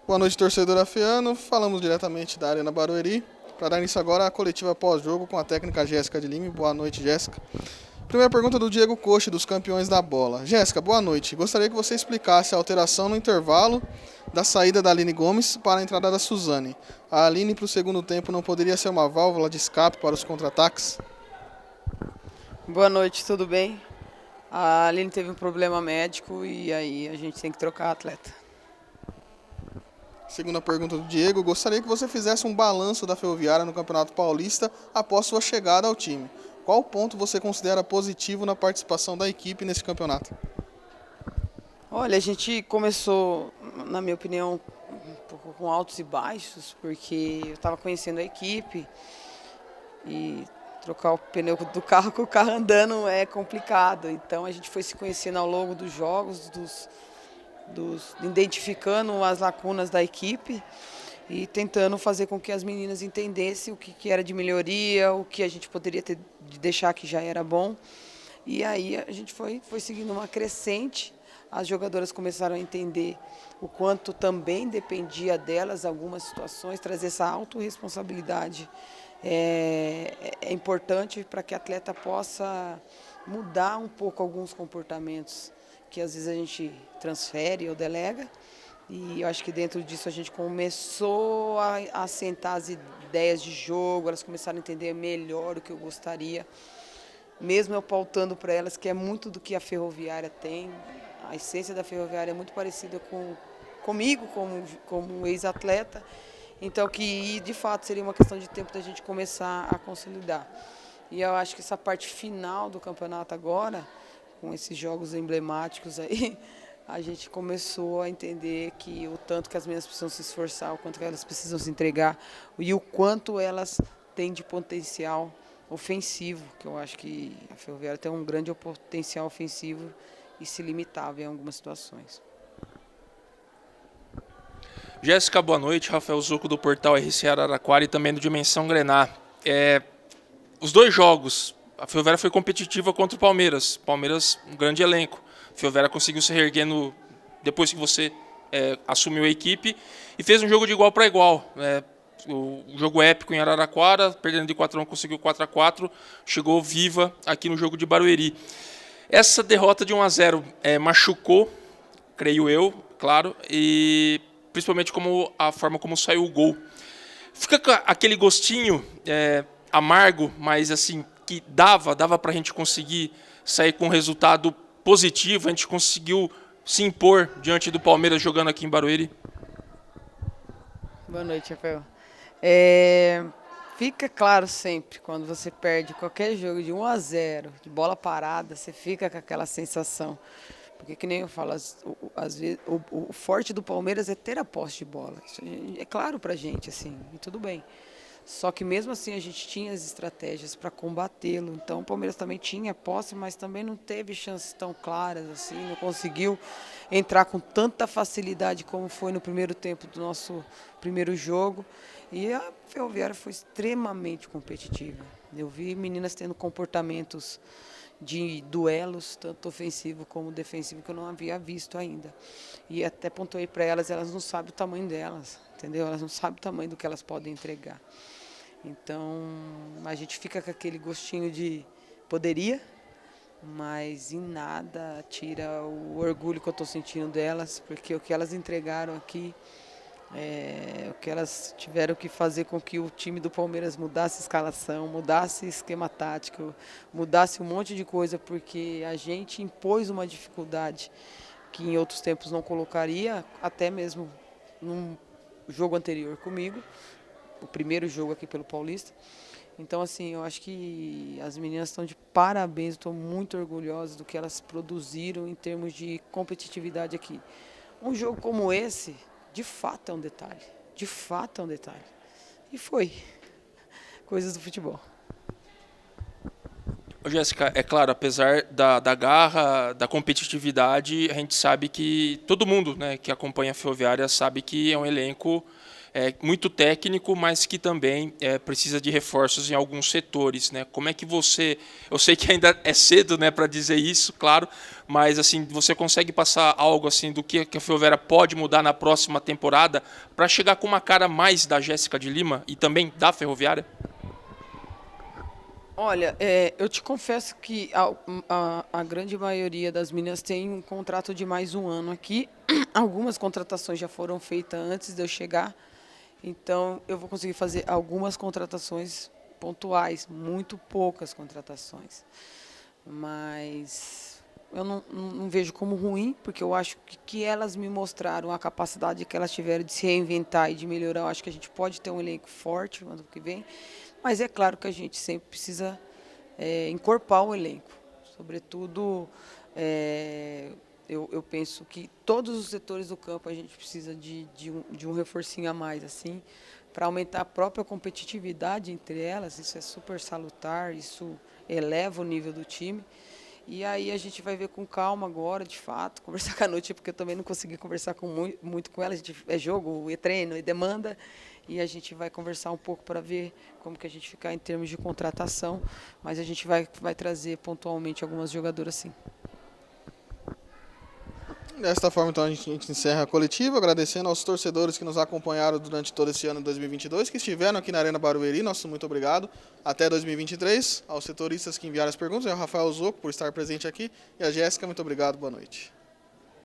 Boa noite, torcedor afiano. Falamos diretamente da Arena Barueri. Para dar início agora a coletiva pós-jogo com a técnica Jéssica de Lima. Boa noite, Jéssica. Primeira pergunta do Diego Coche, dos campeões da bola. Jéssica, boa noite. Gostaria que você explicasse a alteração no intervalo da saída da Aline Gomes para a entrada da Suzane. A Aline para o segundo tempo não poderia ser uma válvula de escape para os contra-ataques? Boa noite, tudo bem? A Aline teve um problema médico e aí a gente tem que trocar a atleta. Segunda pergunta do Diego. Gostaria que você fizesse um balanço da Ferroviária no Campeonato Paulista após sua chegada ao time. Qual ponto você considera positivo na participação da equipe nesse campeonato? Olha, a gente começou, na minha opinião, um pouco com altos e baixos, porque eu estava conhecendo a equipe e trocar o pneu do carro com o carro andando é complicado. Então a gente foi se conhecendo ao longo dos jogos, identificando as lacunas da equipe e tentando fazer com que as meninas entendessem o que era de melhoria, o que a gente poderia ter de deixar que já era bom. E aí a gente foi seguindo uma crescente. As jogadoras começaram a entender o quanto também dependia delas algumas situações, trazer essa autorresponsabilidade é importante para que a atleta possa mudar um pouco alguns comportamentos que às vezes a gente transfere ou delega. E eu acho que dentro disso a gente começou a assentar as ideias de jogo, elas começaram a entender melhor o que eu gostaria, mesmo eu pautando para elas que é muito do que a Ferroviária tem. A essência da Ferroviária é muito parecida comigo, como ex-atleta, então que de fato seria uma questão de tempo da gente começar a consolidar. E eu acho que essa parte final do campeonato agora, com esses jogos emblemáticos aí, a gente começou a entender que o tanto que as meninas precisam se esforçar, o quanto que elas precisam se entregar e o quanto elas têm de potencial ofensivo, que eu acho que a Ferroviária tem um grande potencial ofensivo e se limitava em algumas situações. Jéssica, boa noite. Rafael Zucco do portal RC Araraquara e também do Dimensão Grená. Os dois jogos, a Ferroviária foi competitiva contra o Palmeiras. Palmeiras, um grande elenco. A Ferroviária conseguiu se reerguer depois que você assumiu a equipe e fez um jogo de igual para igual. O jogo épico em Araraquara, perdendo de 4-1, conseguiu 4-4, chegou viva aqui no jogo de Barueri. Essa derrota de 1-0 machucou, creio eu, claro, e principalmente a forma como saiu o gol. Fica com aquele gostinho amargo, mas assim, que dava para a gente conseguir sair com um resultado positivo, a gente conseguiu se impor diante do Palmeiras jogando aqui em Barueri. Boa noite, Rafael. Fica claro sempre, quando você perde qualquer jogo de 1-0, de bola parada, você fica com aquela sensação. Porque, que nem eu falo, às vezes, o forte do Palmeiras é ter a posse de bola. Isso é claro pra gente, assim, e tudo bem. Só que mesmo assim a gente tinha as estratégias para combatê-lo. Então o Palmeiras também tinha posse, mas também não teve chances tão claras, assim, não conseguiu entrar com tanta facilidade como foi no primeiro tempo do nosso primeiro jogo. E a Ferroviária foi extremamente competitiva. Eu vi meninas tendo comportamentos de duelos, tanto ofensivo como defensivo, que eu não havia visto ainda. E até pontuei para elas não sabem o tamanho delas, entendeu? Elas não sabem o tamanho do que elas podem entregar. Então, a gente fica com aquele gostinho de poderia, mas em nada tira o orgulho que eu estou sentindo delas, porque o que elas entregaram aqui, o que elas tiveram que fazer com que o time do Palmeiras mudasse a escalação, mudasse esquema tático, mudasse um monte de coisa, porque a gente impôs uma dificuldade que em outros tempos não colocaria, até mesmo num jogo anterior comigo, o primeiro jogo aqui pelo Paulista. Então, assim, eu acho que as meninas estão de parabéns, estou muito orgulhosa do que elas produziram em termos de competitividade aqui. Um jogo como esse, de fato é um detalhe, de fato é um detalhe. E foi. Coisas do futebol. Jéssica, é claro, apesar da garra, da competitividade, a gente sabe que todo mundo, né, que acompanha a Ferroviária sabe que é um elenco muito técnico, mas que também precisa de reforços em alguns setores, né? Como é que você... Eu sei que ainda é cedo, né, para dizer isso, claro, mas assim, você consegue passar algo assim do que a Ferroviária pode mudar na próxima temporada para chegar com uma cara mais da Jéssica de Lima e também da Ferroviária? Olha, eu te confesso que a grande maioria das meninas tem um contrato de mais um ano aqui. Algumas contratações já foram feitas antes de eu chegar, então eu vou conseguir fazer algumas contratações pontuais, muito poucas contratações. Mas eu não vejo como ruim, porque eu acho que elas me mostraram a capacidade que elas tiveram de se reinventar e de melhorar. Eu acho que a gente pode ter um elenco forte no ano que vem, mas é claro que a gente sempre precisa encorpar o elenco. Sobretudo, eu penso que todos os setores do campo a gente precisa de um reforcinho a mais, assim, para aumentar a própria competitividade entre elas. Isso é super salutar, isso eleva o nível do time. E aí a gente vai ver com calma agora, de fato, conversar com a Noite, porque eu também não consegui conversar muito com ela. A gente, é jogo, é treino, é demanda, e a gente vai conversar um pouco para ver como que a gente ficar em termos de contratação, mas a gente vai trazer pontualmente algumas jogadoras, sim. Desta forma, então, a gente encerra a coletiva, agradecendo aos torcedores que nos acompanharam durante todo esse ano de 2022, que estiveram aqui na Arena Barueri. Nosso muito obrigado. Até 2023. Aos setoristas que enviaram as perguntas, ao Rafael Zocco por estar presente aqui. E a Jéssica, muito obrigado. Boa noite.